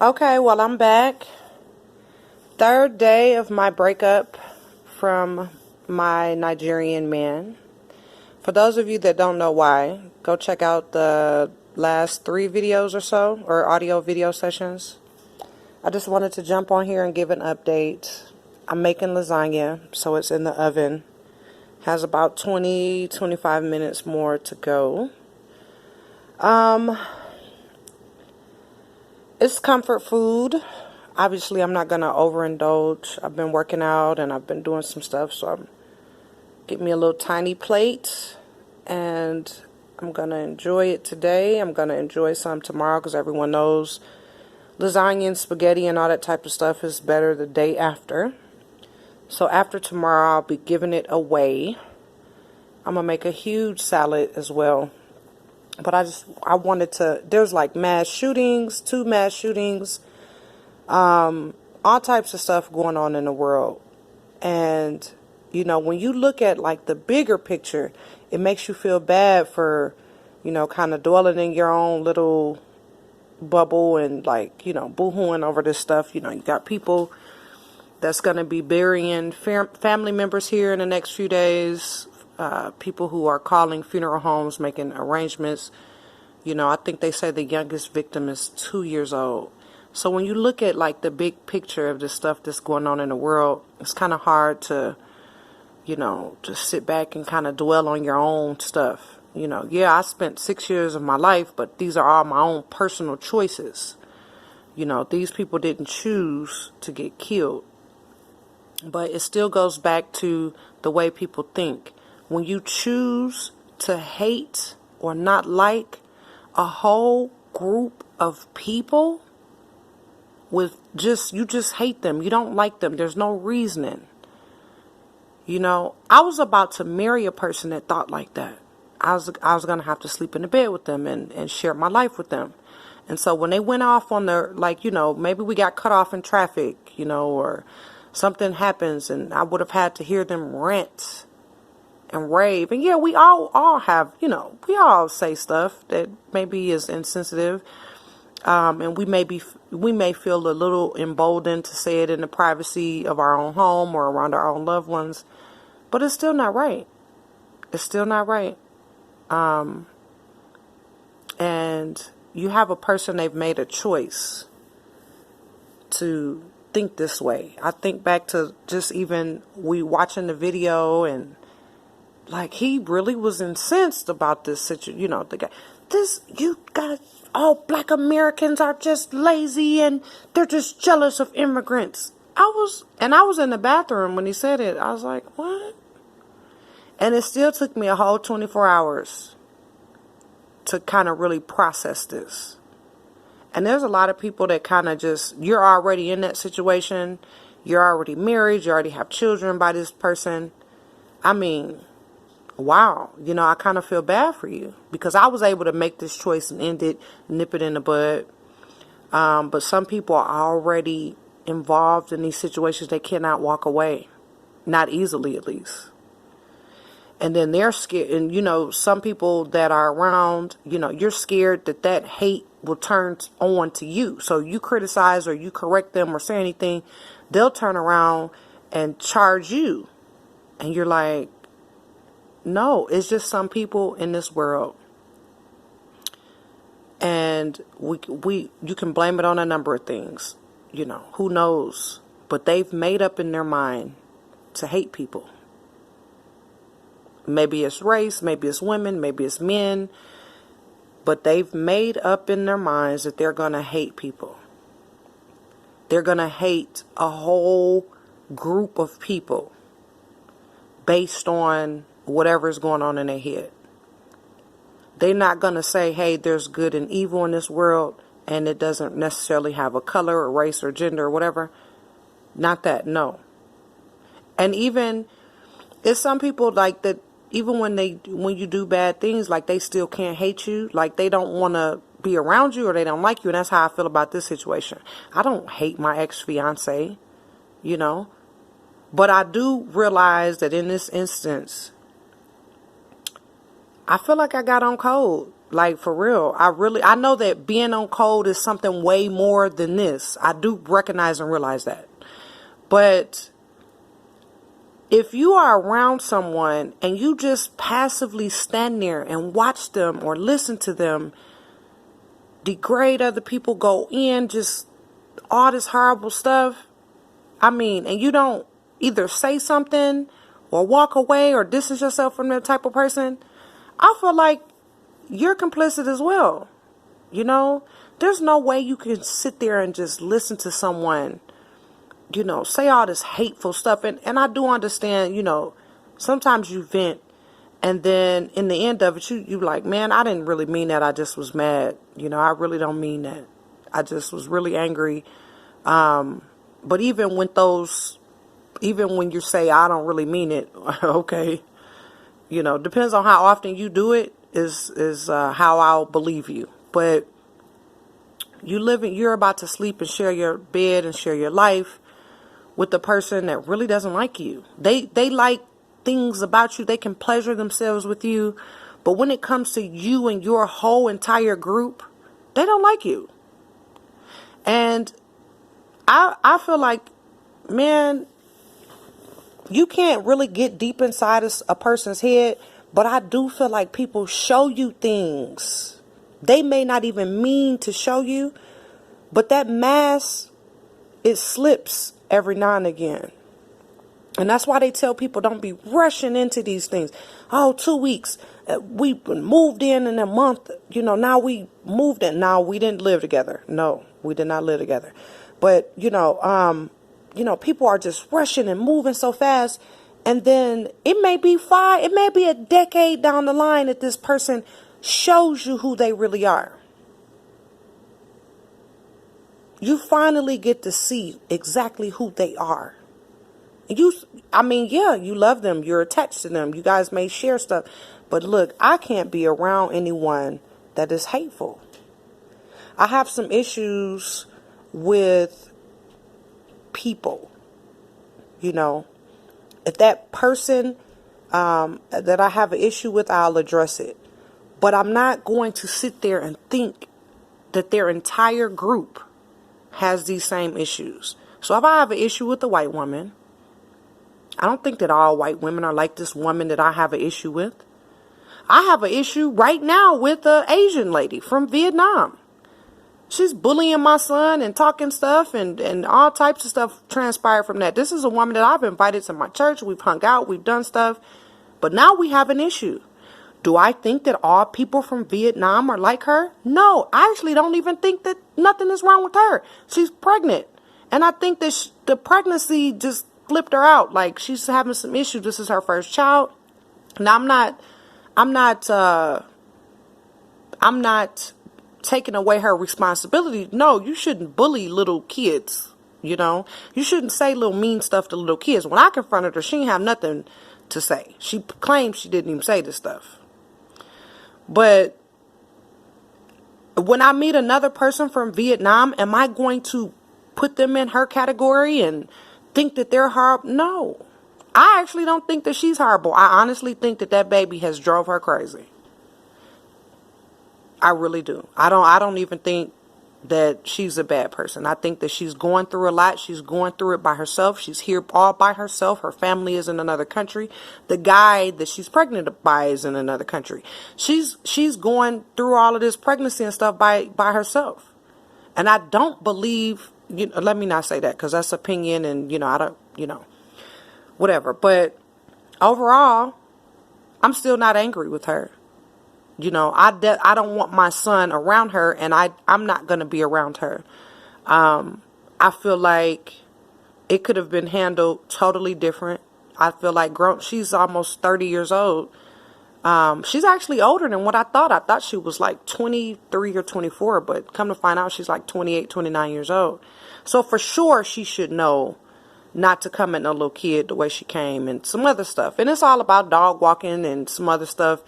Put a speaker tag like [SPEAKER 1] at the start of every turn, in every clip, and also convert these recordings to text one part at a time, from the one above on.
[SPEAKER 1] Okay, well, I'm back. Third day of my breakup from my Nigerian man. For those of you that don't know why, go check out the last 3 videos or so, or audio video sessions. I just wanted to jump on here and give an update. I'm making lasagna, so it's in the oven. Has about 20-25 minutes more to go. It's comfort food. Obviously, I'm not going to overindulge. I've been working out and I've been doing some stuff, so I'm get me a little tiny plate and I'm going to enjoy it today. I'm going to enjoy some tomorrow because everyone knows lasagna and spaghetti and all that type of stuff is better the day after. So after tomorrow, I'll be giving it away. I'm going to make a huge salad as well. But I wanted to, there's like mass shootings, 2 mass shootings, all types of stuff going on in the world. And, you know, when you look at like the bigger picture, it makes you feel bad for, you know, kind of dwelling in your own little bubble and like, you know, boo-hooing over this stuff. You know, you got people that's going to be burying family members here in the next few days. People who are calling funeral homes, making arrangements. You know, I think they say the youngest victim is 2 years old. So when you look at like the big picture of the stuff that's going on in the world, it's kind of hard to, you know, just sit back and kind of dwell on your own stuff. You know, yeah, I spent 6 years of my life, but these are all my own personal choices. You know, these people didn't choose to get killed. But it still goes back to the way people think. When you choose to hate or not like a whole group of people with you just hate them. You don't like them. There's no reasoning. You know, I was about to marry a person that thought like that. I was going to have to sleep in the bed with them and share my life with them. And so when they went off on their, like, you know, maybe we got cut off in traffic, you know, or something happens and I would have had to hear them rant and rave. And yeah, we all have, you know, we all say stuff that maybe is insensitive. And we may feel a little emboldened to say it in the privacy of our own home or around our own loved ones, but it's still not right. It's still not right. And you have a person, they've made a choice to think this way. I think back to just even we watching the video and like he really was incensed about this situation. You know, the guy, you guys, all black Americans are just lazy and they're just jealous of immigrants. I was in the bathroom when he said it. I was like, what? And it still took me a whole 24 hours to kind of really process this. And there's a lot of people that kind of just, you're already in that situation. You're already married. You already have children by this person. I mean, wow. You know, I kind of feel bad for you because I was able to make this choice and end it, nip it in the bud. But some people are already involved in these situations. They cannot walk away. Not easily, at least. And then they're scared. And, you know, some people that are around, you know, you're scared that hate will turn on to you. So you criticize or you correct them or say anything, they'll turn around and charge you. And you're like, no, it's just some people in this world. And you can blame it on a number of things. You know, who knows? But they've made up in their mind to hate people. Maybe it's race, maybe it's women, maybe it's men. But they've made up in their minds that they're going to hate people. They're going to hate a whole group of people based on whatever's going on in their head. They're not going to say, hey, there's good and evil in this world, and it doesn't necessarily have a color or race or gender or whatever. Not that, no. And even, it's some people like that, even when you do bad things, like they still can't hate you, like they don't want to be around you or they don't like you. And that's how I feel about this situation. I don't hate my ex-fiance, you know, but I do realize that in this instance, I feel like I got on cold. Like, for real. I know that being on code is something way more than this. I do recognize and realize that. But if you are around someone and you just passively stand there and watch them or listen to them degrade other people, go in, just all this horrible stuff, I mean, and you don't either say something or walk away or distance yourself from that type of person, I feel like you're complicit as well. You know, there's no way you can sit there and just listen to someone, you know, say all this hateful stuff. And I do understand, you know, sometimes you vent and then in the end of it, you like, man, I didn't really mean that. I just was mad. You know, I really don't mean that. I just was really angry. But even when you say, I don't really mean it, okay, you know, depends on how often you do it is how I'll believe you. But you're about to sleep and share your bed and share your life with the person that really doesn't like you. They like things about you. They can pleasure themselves with you. But when it comes to you and your whole entire group, they don't like you. And I feel like, man, you can't really get deep inside a person's head, but I do feel like people show you things. They may not even mean to show you, but that mask, it slips every now and again. And that's why they tell people don't be rushing into these things. Oh, 2 weeks. We moved in a month. You know, now we moved in. Now we didn't live together. No, we did not live together. But, you know, people are just rushing and moving so fast. And then it may be a decade down the line that this person shows you who they really are. You finally get to see exactly who they are. You love them. You're attached to them. You guys may share stuff. But look, I can't be around anyone that is hateful. I have some issues with people. You know, if that person that I have an issue with, I'll address it. But I'm not going to sit there and think that their entire group has these same issues. So if I have an issue with a white woman, I don't think that all white women are like this woman that I have an issue with. I have an issue right now with an Asian lady from Vietnam. She's bullying my son and talking stuff and all types of stuff transpired from that. This is a woman that I've invited to my church. We've hung out. We've done stuff. But now we have an issue. Do I think that all people from Vietnam are like her? No, I actually don't even think that nothing is wrong with her. She's pregnant. And I think that the pregnancy just flipped her out. Like, she's having some issues. This is her first child. Now, I'm not taking away her responsibility. No, you shouldn't bully little kids. You know, you shouldn't say little mean stuff to little kids. When I confronted her, she didn't have nothing to say. She claimed she didn't even say this stuff. But when I meet another person from Vietnam, am I going to put them in her category and think that they're horrible? No, I actually don't think that she's horrible. I honestly think that baby has drove her crazy. I really do. I don't even think that she's a bad person. I think that she's going through a lot. She's going through it by herself. She's here all by herself. Her family is in another country. The guy that she's pregnant by is in another country. She's going through all of this pregnancy and stuff by herself. And I don't believe, let me not say that because that's opinion and, I don't, whatever. But overall, I'm still not angry with her. I don't want my son around her, and I'm not going to be around her. I feel like it could have been handled totally different. I feel like she's almost 30 years old. She's actually older than what I thought. I thought she was like 23 or 24, but come to find out she's like 28, 29 years old. So for sure she should know not to come at no little kid the way she came and some other stuff. And it's all about dog walking and some other stuff.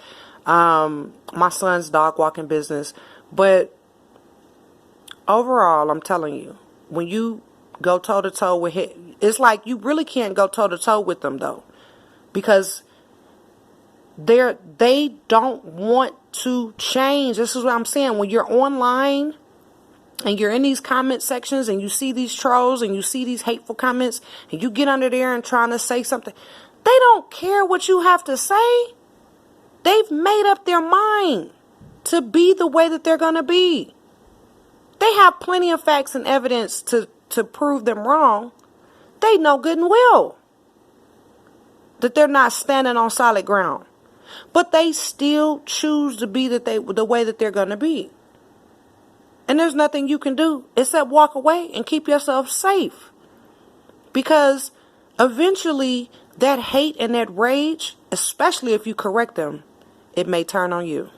[SPEAKER 1] My son's dog walking business. But overall, I'm telling you, when you go toe to toe with him, it's like you really can't go toe to toe with them though, because They don't want to change. This is what I'm saying. When you're online and you're in these comment sections and you see these trolls and you see these hateful comments and you get under there and trying to say something, they don't care what you have to say. They've made up their mind to be the way that they're going to be. They have plenty of facts and evidence to prove them wrong. They know good and well that they're not standing on solid ground. But they still choose to be the way that they're going to be. And there's nothing you can do except walk away and keep yourself safe. Because eventually that hate and that rage, especially if you correct them, it may turn on you.